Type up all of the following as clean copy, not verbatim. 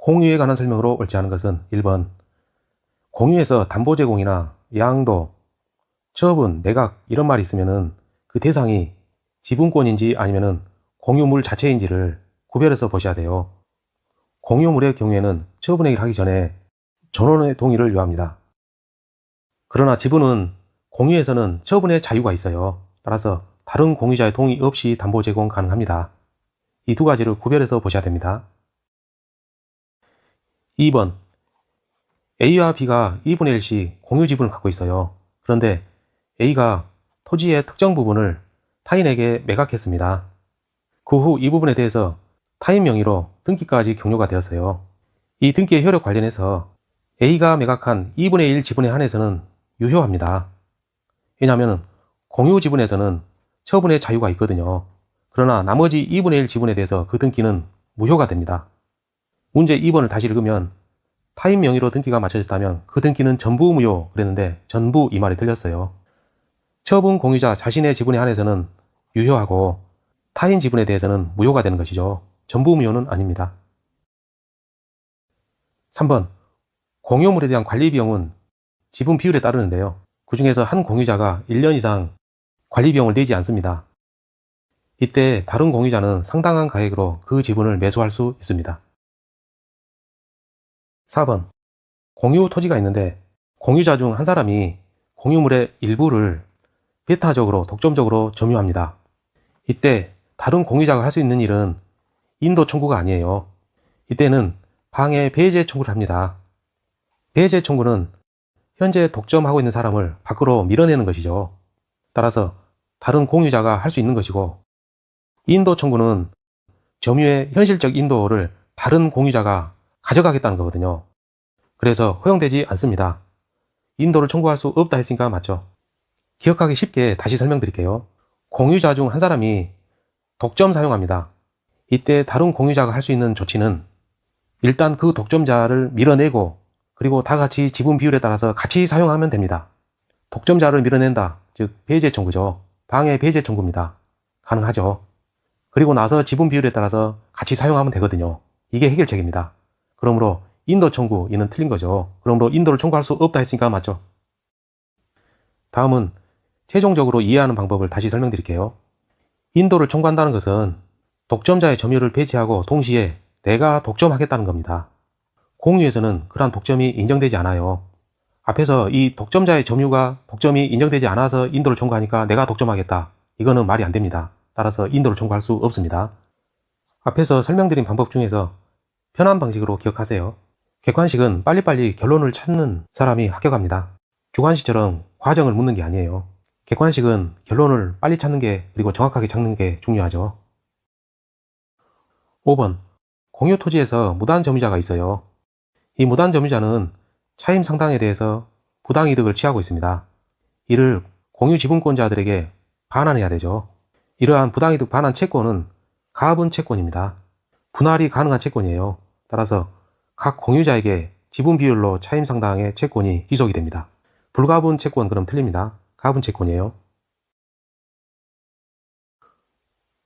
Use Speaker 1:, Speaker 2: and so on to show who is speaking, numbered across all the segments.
Speaker 1: 공유에 관한 설명으로 옳지 않은 것은 1번 공유에서 담보 제공이나 양도, 처분, 매각 이런 말이 있으면은 그 대상이 지분권인지 아니면은 공유물 자체인지를 구별해서 보셔야 돼요. 공유물의 경우에는 처분행위를 하기 전에 전원의 동의를 요합니다. 그러나 지분은 공유에서는 처분의 자유가 있어요. 따라서 다른 공유자의 동의 없이 담보 제공 가능합니다. 이 두 가지를 구별해서 보셔야 됩니다. 2번 A와 B가 2분의 1씩 공유 지분을 갖고 있어요. 그런데 A가 토지의 특정 부분을 타인에게 매각했습니다. 그 후 이 부분에 대해서 타인 명의로 등기까지 종료가 되었어요. 이 등기의 효력 관련해서 A가 매각한 2분의 1 지분에 한해서는 유효합니다. 왜냐하면 공유 지분에서는 처분의 자유가 있거든요. 그러나 나머지 2분의 1 지분에 대해서 그 등기는 무효가 됩니다. 문제 2번을 다시 읽으면 타인 명의로 등기가 마쳐졌다면 그 등기는 전부 무효 그랬는데 전부 이 말이 틀렸어요. 처분 공유자 자신의 지분에 한해서는 유효하고 타인 지분에 대해서는 무효가 되는 것이죠. 전부 무효는 아닙니다. 3번 공유물에 대한 관리 비용은 지분 비율에 따르는데요. 그 중에서 한 공유자가 1년 이상 관리 비용을 내지 않습니다. 이때 다른 공유자는 상당한 가액으로 그 지분을 매수할 수 있습니다. 4번 공유 토지가 있는데 공유자 중 한 사람이 공유물의 일부를 배타적으로 독점적으로 점유합니다. 이때 다른 공유자가 할 수 있는 일은 인도 청구가 아니에요. 이때는 방해 배제 청구를 합니다. 배제 청구는 현재 독점하고 있는 사람을 밖으로 밀어내는 것이죠. 따라서 다른 공유자가 할 수 있는 것이고, 인도 청구는 점유의 현실적 인도를 다른 공유자가 가져가겠다는 거거든요. 그래서 허용되지 않습니다. 인도를 청구할 수 없다 했으니까 맞죠. 기억하기 쉽게 다시 설명드릴게요. 공유자 중 한 사람이 독점 사용합니다. 이때 다른 공유자가 할 수 있는 조치는 일단 그 독점자를 밀어내고 그리고 다 같이 지분 비율에 따라서 같이 사용하면 됩니다. 독점자를 밀어낸다, 즉 배제 청구죠. 방해 배제 청구입니다. 가능하죠. 그리고 나서 지분 비율에 따라서 같이 사용하면 되거든요. 이게 해결책입니다. 그러므로 인도 청구, 이는 틀린 거죠. 그러므로 인도를 청구할 수 없다 했으니까 맞죠. 다음은 최종적으로 이해하는 방법을 다시 설명드릴게요. 인도를 청구한다는 것은 독점자의 점유를 배제하고 동시에 내가 독점하겠다는 겁니다. 공유에서는 그러한 독점이 인정되지 않아요. 앞에서 이 독점자의 독점이 인정되지 않아서 인도를 청구하니까 내가 독점하겠다. 이거는 말이 안 됩니다. 따라서 인도를 청구할 수 없습니다. 앞에서 설명드린 방법 중에서 편한 방식으로 기억하세요. 객관식은 빨리빨리 결론을 찾는 사람이 합격합니다. 주관식처럼 과정을 묻는 게 아니에요. 객관식은 결론을 빨리 찾는 게, 그리고 정확하게 찾는 게 중요하죠. 5번 공유 토지에서 무단 점유자가 있어요. 이 무단 점유자는 차임 상당에 대해서 부당이득을 취하고 있습니다. 이를 공유 지분권자들에게 반환해야 되죠. 이러한 부당이득 반환 채권은 가분 채권입니다. 분할이 가능한 채권이에요. 따라서 각 공유자에게 지분 비율로 차임 상당의 채권이 귀속이 됩니다. 불가분 채권 그럼 틀립니다. 가분 채권이에요.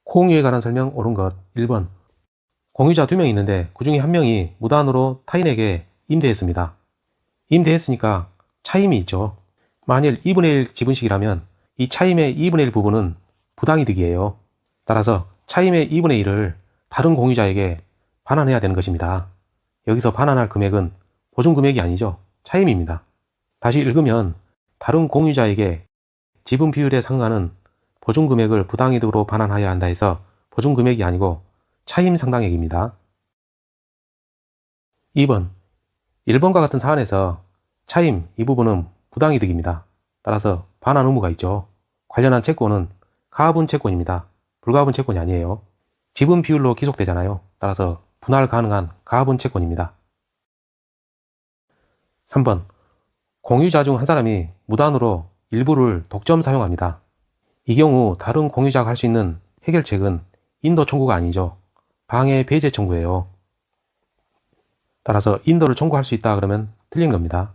Speaker 1: 공유에 관한 설명 옳은 것 1번 공유자 2명 있는데 그 중에 한 명이 무단으로 타인에게 임대했습니다. 임대했으니까 차임이 있죠. 만일 2분의 1 지분식이라면 이 차임의 2분의 1 부분은 부당이득이에요. 따라서 차임의 2분의 1을 다른 공유자에게 반환해야 되는 것입니다. 여기서 반환할 금액은 보증금액이 아니죠. 차임입니다. 다시 읽으면 다른 공유자에게 지분 비율에 상응하는 보증금액을 부당이득으로 반환해야 한다 해서 보증금액이 아니고 차임 상당액입니다. 2번 1번과 같은 사안에서 차임 이 부분은 부당이득입니다. 따라서 반환 의무가 있죠. 관련한 채권은 가분 채권입니다. 불가분 채권이 아니에요. 지분 비율로 기속되잖아요. 따라서 분할 가능한 가분 채권입니다. 3번 공유자 중 한 사람이 무단으로 일부를 독점 사용합니다. 이 경우 다른 공유자가 할 수 있는 해결책은 인도 청구가 아니죠. 방해 배제 청구예요. 따라서 인도를 청구할 수 있다 그러면 틀린 겁니다.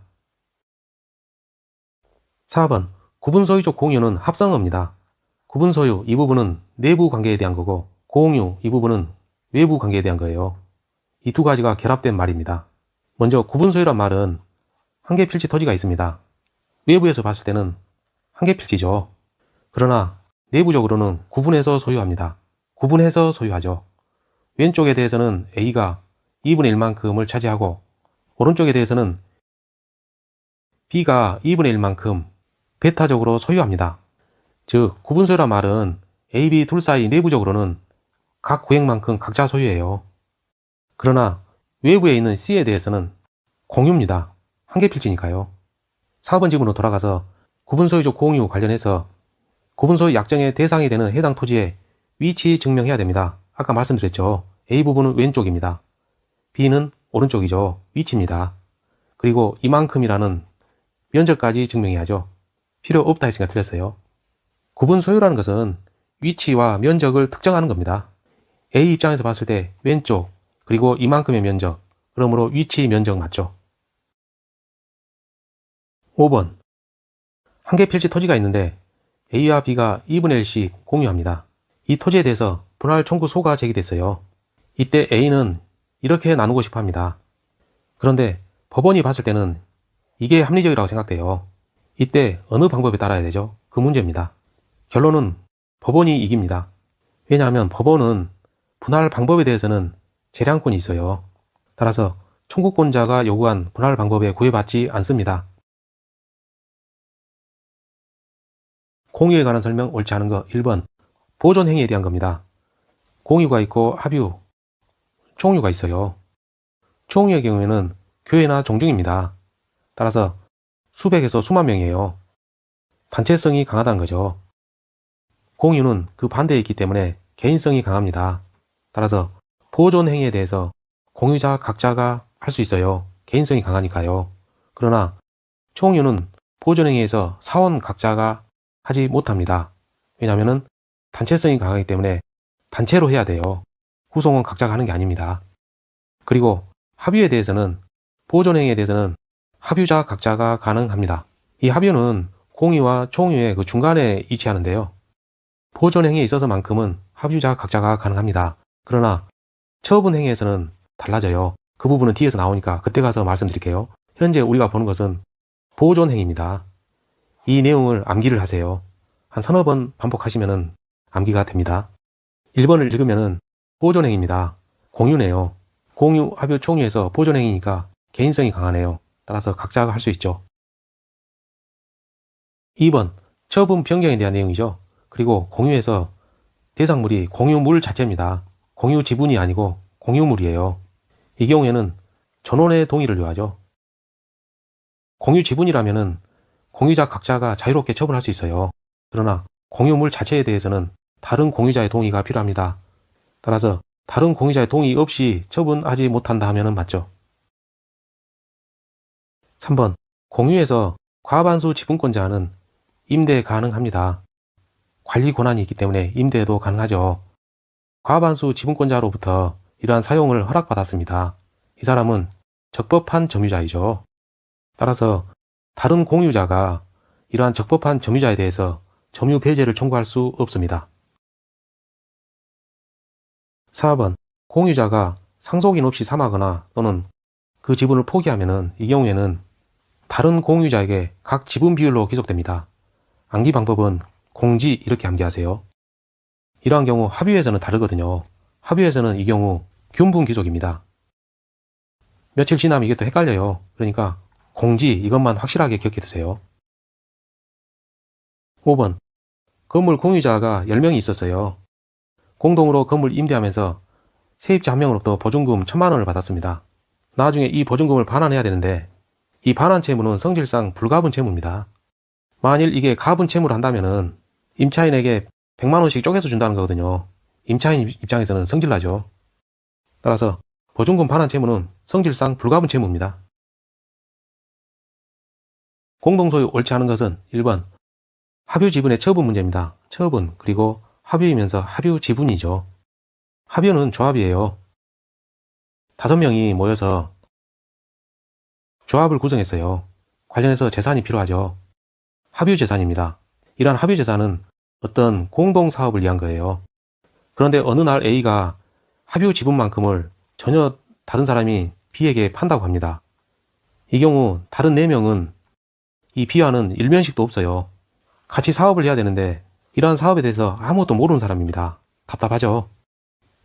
Speaker 1: 4번 구분소유적 공유는 합성어입니다. 구분소유 이 부분은 내부 관계에 대한 거고 공유 이 부분은 외부 관계에 대한 거예요. 이 두 가지가 결합된 말입니다. 먼저 구분 소유란 말은 한 개 필지 토지가 있습니다. 외부에서 봤을 때는 한 개 필지죠. 그러나 내부적으로는 구분해서 소유합니다. 구분해서 소유하죠. 왼쪽에 대해서는 A가 2분의 1만큼을 차지하고 오른쪽에 대해서는 B가 2분의 1만큼 배타적으로 소유합니다. 즉 구분소유란 말은 A, B 둘 사이 내부적으로는 각 구획만큼 각자 소유해요. 그러나 외부에 있는 C에 대해서는 공유입니다. 한 개 필지니까요. 4번 지문으로 돌아가서 구분소유적 공유 관련해서 구분소유 약정의 대상이 되는 해당 토지의 위치 증명해야 됩니다. 아까 말씀드렸죠. A 부분은 왼쪽입니다. B는 오른쪽이죠. 위치입니다. 그리고 이만큼이라는 면적까지 증명해야죠. 필요 없다 했으니까 틀렸어요. 구분 소유라는 것은 위치와 면적을 특정하는 겁니다. A 입장에서 봤을 때 왼쪽, 그리고 이만큼의 면적, 그러므로 위치 면적 맞죠. 5번 한 개 필지 토지가 있는데 A와 B가 2분의 1씩 공유합니다. 이 토지에 대해서 분할 청구 소가 제기됐어요. 이때 A는 이렇게 나누고 싶어 합니다. 그런데 법원이 봤을 때는 이게 합리적이라고 생각돼요. 이때 어느 방법에 따라야 되죠? 그 문제입니다. 결론은 법원이 이깁니다. 왜냐하면 법원은 분할 방법에 대해서는 재량권이 있어요. 따라서 청구권자가 요구한 분할 방법에 구애받지 않습니다. 공유에 관한 설명 옳지 않은 거 1번 보존행위에 대한 겁니다. 공유가 있고 합유, 총유가 있어요. 총유의 경우에는 교회나 종중입니다. 따라서 수백에서 수만 명이에요. 단체성이 강하다는 거죠. 공유는 그 반대에 있기 때문에 개인성이 강합니다. 따라서 보존행위에 대해서 공유자 각자가 할 수 있어요. 개인성이 강하니까요. 그러나 총유는 보존행위에서 사원 각자가 하지 못합니다. 왜냐하면 단체성이 강하기 때문에 단체로 해야 돼요. 후송은 각자가 하는 게 아닙니다. 그리고 합유에 대해서는 보존행위에 대해서는 합유자 각자가 가능합니다. 이 합유는 공유와 총유의 그 중간에 위치하는데요. 보존행위에 있어서만큼은 합유자 각자가 가능합니다. 그러나 처분행위에서는 달라져요. 그 부분은 뒤에서 나오니까 그때 가서 말씀드릴게요. 현재 우리가 보는 것은 보존행위입니다. 이 내용을 암기를 하세요. 한 서너 번 반복하시면 암기가 됩니다. 1번을 읽으면 보존행위입니다. 공유네요. 공유, 합유, 총유에서 보존행위니까 개인성이 강하네요. 따라서 각자가 할 수 있죠. 2번 처분 변경에 대한 내용이죠. 그리고 공유에서 대상물이 공유물 자체입니다. 공유 지분이 아니고 공유물이에요. 이 경우에는 전원의 동의를 요하죠. 공유 지분이라면 공유자 각자가 자유롭게 처분할 수 있어요. 그러나 공유물 자체에 대해서는 다른 공유자의 동의가 필요합니다. 따라서 다른 공유자의 동의 없이 처분하지 못한다 하면 맞죠. 3번 공유에서 과반수 지분권자는 임대 가능합니다. 관리 권한이 있기 때문에 임대도 가능하죠. 과반수 지분권자로부터 이러한 사용을 허락받았습니다. 이 사람은 적법한 점유자이죠. 따라서 다른 공유자가 이러한 적법한 점유자에 대해서 점유 배제를 청구할 수 없습니다. 4번 공유자가 상속인 없이 삼하거나 또는 그 지분을 포기하면 이 경우에는 다른 공유자에게 각 지분 비율로 귀속됩니다. 암기 방법은 공지 이렇게 암기하세요. 이러한 경우 합유에서는 다르거든요. 합유에서는 이 경우 균분 귀속입니다. 며칠 지나면 이게 또 헷갈려요. 그러니까 공지 이것만 확실하게 기억해 두세요. 5번 건물 공유자가 10명이 있었어요. 공동으로 건물 임대하면서 세입자 한 명으로부터 보증금 1000만 원을 받았습니다. 나중에 이 보증금을 반환해야 되는데 이 반환 채무는 성질상 불가분 채무입니다. 만일 이게 가분 채무를 한다면 임차인에게 100만 원씩 쪼개서 준다는 거거든요. 임차인 입장에서는 성질나죠. 따라서 보증금 반환 채무는 성질상 불가분 채무입니다. 공동소유 옳지 않은 것은 1번 합유 지분의 처분 문제입니다. 처분 그리고 합유이면서 합유 지분이죠. 합유는 조합이에요. 5명이 모여서 조합을 구성했어요. 관련해서 재산이 필요하죠. 합유 재산입니다. 이러한 합유 재산은 어떤 공동 사업을 위한 거예요. 그런데 어느 날 A가 합유 지분만큼을 전혀 다른 사람이 B에게 판다고 합니다. 이 경우 다른 4명은 이 B와는 일면식도 없어요. 같이 사업을 해야 되는데 이러한 사업에 대해서 아무것도 모르는 사람입니다. 답답하죠.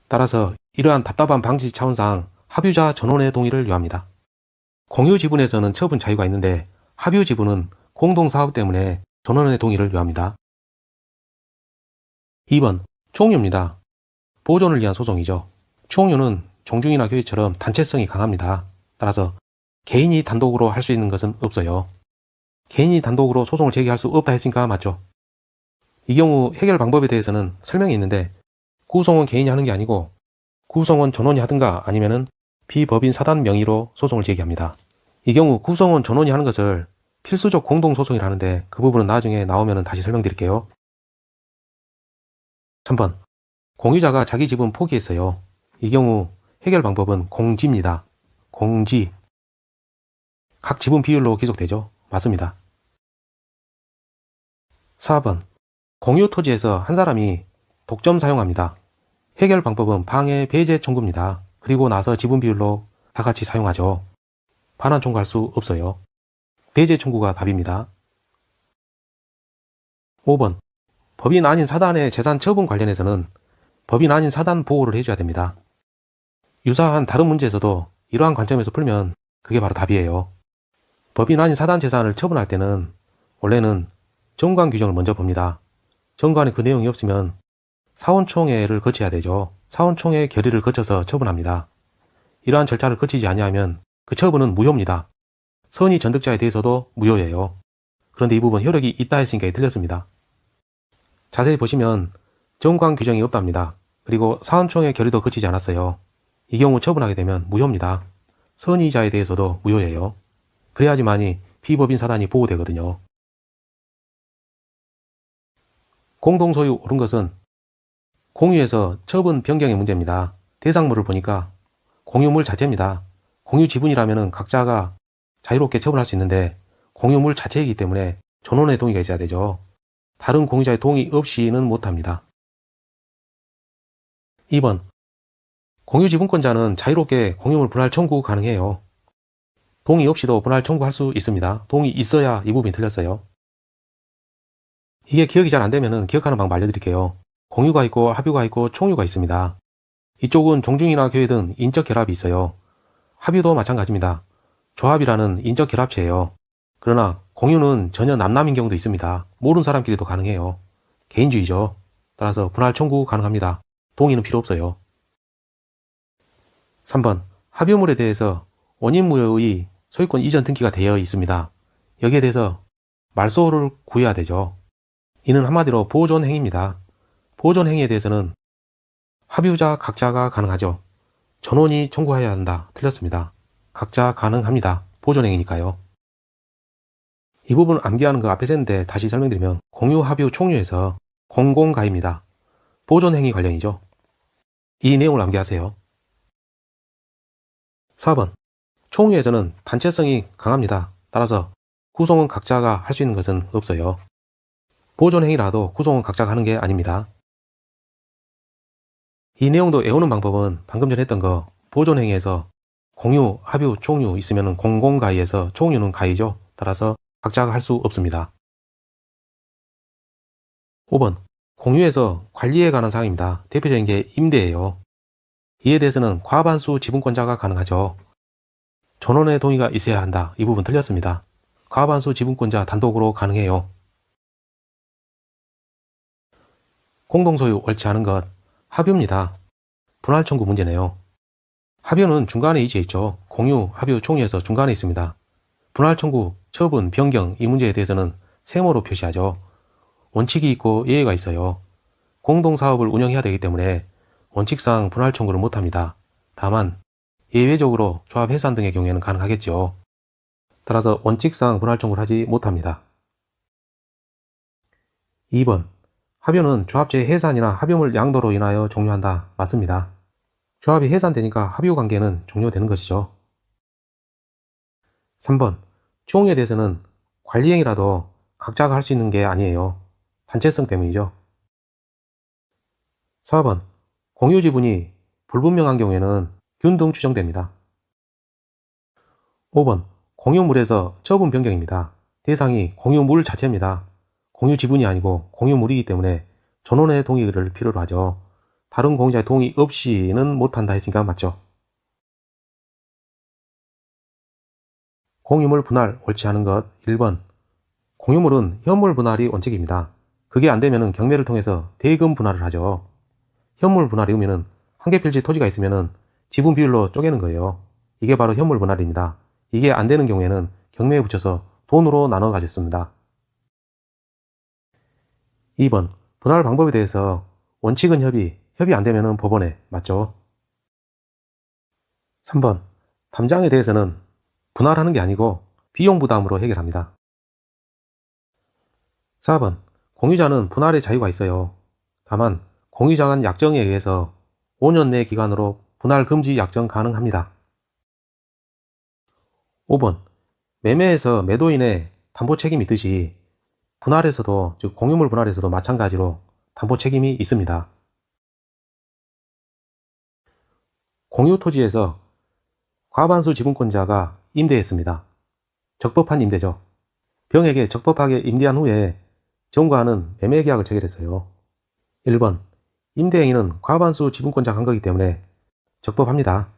Speaker 1: 따라서 이러한 답답한 방지 차원상 합유자 전원의 동의를 요합니다. 공유 지분에서는 처분 자유가 있는데 합유 지분은 공동사업 때문에 전원의 동의를 요합니다. 2번 총유입니다. 보존을 위한 소송이죠. 총유는 종중이나 교회처럼 단체성이 강합니다. 따라서 개인이 단독으로 할 수 있는 것은 없어요. 개인이 단독으로 소송을 제기할 수 없다 했으니까 맞죠. 이 경우 해결 방법에 대해서는 설명이 있는데 구성원 개인이 하는 게 아니고 구성원 전원이 하든가 아니면은 비법인 사단 명의로 소송을 제기합니다. 이 경우 구성원 전원이 하는 것을 필수적 공동소송이라 하는데 그 부분은 나중에 나오면 다시 설명드릴게요. 3번 공유자가 자기 지분 포기했어요. 이 경우 해결 방법은 공지입니다. 공지. 각 지분 비율로 기록되죠. 맞습니다. 4번 공유 토지에서 한 사람이 독점 사용합니다. 해결 방법은 방해 배제 청구입니다. 그리고 나서 지분 비율로 다 같이 사용하죠. 반환 청구할 수 없어요. 배제 청구가 답입니다. 5번 법인 아닌 사단의 재산 처분 관련해서는 법인 아닌 사단 보호를 해줘야 됩니다. 유사한 다른 문제에서도 이러한 관점에서 풀면 그게 바로 답이에요. 법인 아닌 사단 재산을 처분할 때는 원래는 정관 규정을 먼저 봅니다. 정관에 그 내용이 없으면 사원총회를 거쳐야 되죠. 사원총회 결의를 거쳐서 처분합니다. 이러한 절차를 거치지 아니하면 그 처분은 무효입니다. 선의 전득자에 대해서도 무효예요. 그런데 이 부분 효력이 있다 했으니까 틀렸습니다. 자세히 보시면 정관 규정이 없답니다. 그리고 사원총회 결의도 거치지 않았어요. 이 경우 처분하게 되면 무효입니다. 선의자에 대해서도 무효예요. 그래야지만이 비법인 사단이 보호되거든요. 공동소유 옳은 것은 공유에서 처분 변경의 문제입니다. 대상물을 보니까 공유물 자체입니다. 공유 지분이라면 각자가 자유롭게 처분할 수 있는데 공유물 자체이기 때문에 전원의 동의가 있어야 되죠. 다른 공유자의 동의 없이는 못합니다. 2번 공유 지분권자는 자유롭게 공유물 분할 청구 가능해요. 동의 없이도 분할 청구할 수 있습니다. 동의 있어야 이 부분이 틀렸어요. 이게 기억이 잘 안되면 기억하는 방법 알려드릴게요. 공유가 있고 합유가 있고 총유가 있습니다. 이쪽은 종중이나 교회 등 인적 결합이 있어요. 합유도 마찬가지입니다. 조합이라는 인적 결합체예요. 그러나 공유는 전혀 남남인 경우도 있습니다. 모르는 사람끼리도 가능해요. 개인주의죠. 따라서 분할 청구 가능합니다. 동의는 필요 없어요. 3번 합유물에 대해서 원인무효의 소유권 이전 등기가 되어 있습니다. 여기에 대해서 말소를 구해야 되죠. 이는 한마디로 보존 행위입니다. 보존 행위에 대해서는 합유자 각자가 가능하죠. 전원이 청구해야 한다. 틀렸습니다. 각자 가능합니다. 보존 행위니까요. 이 부분 암기하는 거 앞에서 했는데 다시 설명드리면 공유, 합유, 총유에서 공공가입니다. 보존 행위 관련이죠. 이 내용을 암기하세요. 4번 총유에서는 단체성이 강합니다. 따라서 구성원 각자가 할 수 있는 것은 없어요. 보존 행위라도 구성원 각자가 하는 게 아닙니다. 이 내용도 외우는 방법은 방금 전에 했던 거 보존 행위에서 공유, 합유, 총유 있으면 공공가의에서 총유는 가의죠. 따라서 각자가 할 수 없습니다. 5번 공유에서 관리에 관한 사항입니다. 대표적인 게 임대예요. 이에 대해서는 과반수 지분권자가 가능하죠. 전원의 동의가 있어야 한다. 이 부분 틀렸습니다. 과반수 지분권자 단독으로 가능해요. 공동소유 옳지 않은 것 합유입니다. 분할 청구 문제네요. 합유는 중간에 위치해 있죠. 공유, 합유, 총유에서 중간에 있습니다. 분할 청구, 처분, 변경 이 문제에 대해서는 세모로 표시하죠. 원칙이 있고 예외가 있어요. 공동사업을 운영해야 되기 때문에 원칙상 분할 청구를 못합니다. 다만 예외적으로 조합 해산 등의 경우에는 가능하겠죠. 따라서 원칙상 분할 청구를 하지 못합니다. 2번 합유는 조합체 해산이나 합유물 양도로 인하여 종료한다. 맞습니다. 조합이 해산되니까 합유 관계는 종료되는 것이죠. 3번 총유에 대해서는 관리행위라도 각자가 할 수 있는 게 아니에요. 단체성 때문이죠. 4번 공유 지분이 불분명한 경우에는 균등 추정됩니다. 5번 공유물에서 처분 변경입니다. 대상이 공유물 자체입니다. 공유 지분이 아니고 공유물이기 때문에 전원의 동의를 필요로 하죠. 다른 공유자의 동의 없이는 못한다 했으니까 맞죠. 공유물 분할 옳지 않은 것 1번 공유물은 현물 분할이 원칙입니다. 그게 안되면 경매를 통해서 대금 분할을 하죠. 현물 분할의 의미는 한 개 필지 토지가 있으면 지분 비율로 쪼개는 거예요. 이게 바로 현물 분할입니다. 이게 안되는 경우에는 경매에 붙여서 돈으로 나눠 가졌습니다. 2번 분할 방법에 대해서 원칙은 협의 안되면 법원에 맞죠. 3번 담장에 대해서는 분할하는 게 아니고 비용 부담으로 해결합니다. 4번 공유자는 분할의 자유가 있어요. 다만 공유자 간 약정에 의해서 5년 내 기간으로 분할 금지 약정 가능합니다. 5번 매매에서 매도인의 담보 책임이 있듯이 분할에서도 즉 공유물 분할에서도 마찬가지로 담보 책임이 있습니다. 공유 토지에서 과반수 지분권자가 임대했습니다. 적법한 임대죠. 병에게 적법하게 임대한 후에 정과는 매매계약을 체결했어요. 1번 임대행위는 과반수 지분권자가 한 거기 때문에 적법합니다.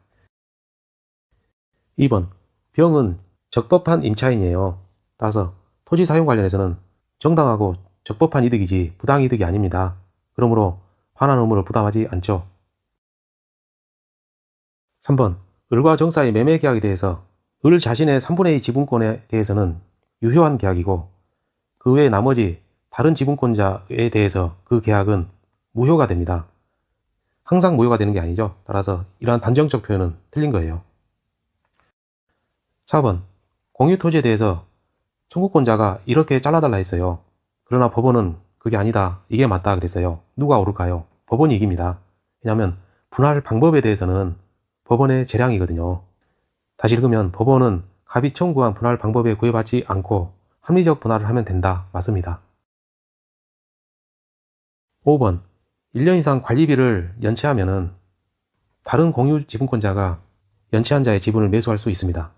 Speaker 1: 2번 병은 적법한 임차인이에요. 따라서 토지 사용 관련해서는 정당하고 적법한 이득이지 부당이득이 아닙니다. 그러므로 환원 의무를 부담하지 않죠. 3번 을과 정사의 매매 계약에 대해서 을 자신의 3분의 2 지분권에 대해서는 유효한 계약이고 그 외 나머지 다른 지분권자에 대해서 그 계약은 무효가 됩니다. 항상 무효가 되는 게 아니죠. 따라서 이러한 단정적 표현은 틀린 거예요. 4번 공유 토지에 대해서 청구권자가 이렇게 잘라달라 했어요. 그러나 법원은 그게 아니다. 이게 맞다 그랬어요. 누가 옳을까요? 법원이 이깁니다. 왜냐하면 분할 방법에 대해서는 법원의 재량이거든요. 다시 읽으면 법원은 갑이 청구한 분할 방법에 구애받지 않고 합리적 분할을 하면 된다. 맞습니다. 5번 1년 이상 관리비를 연체하면 다른 공유 지분권자가 연체한 자의 지분을 매수할 수 있습니다.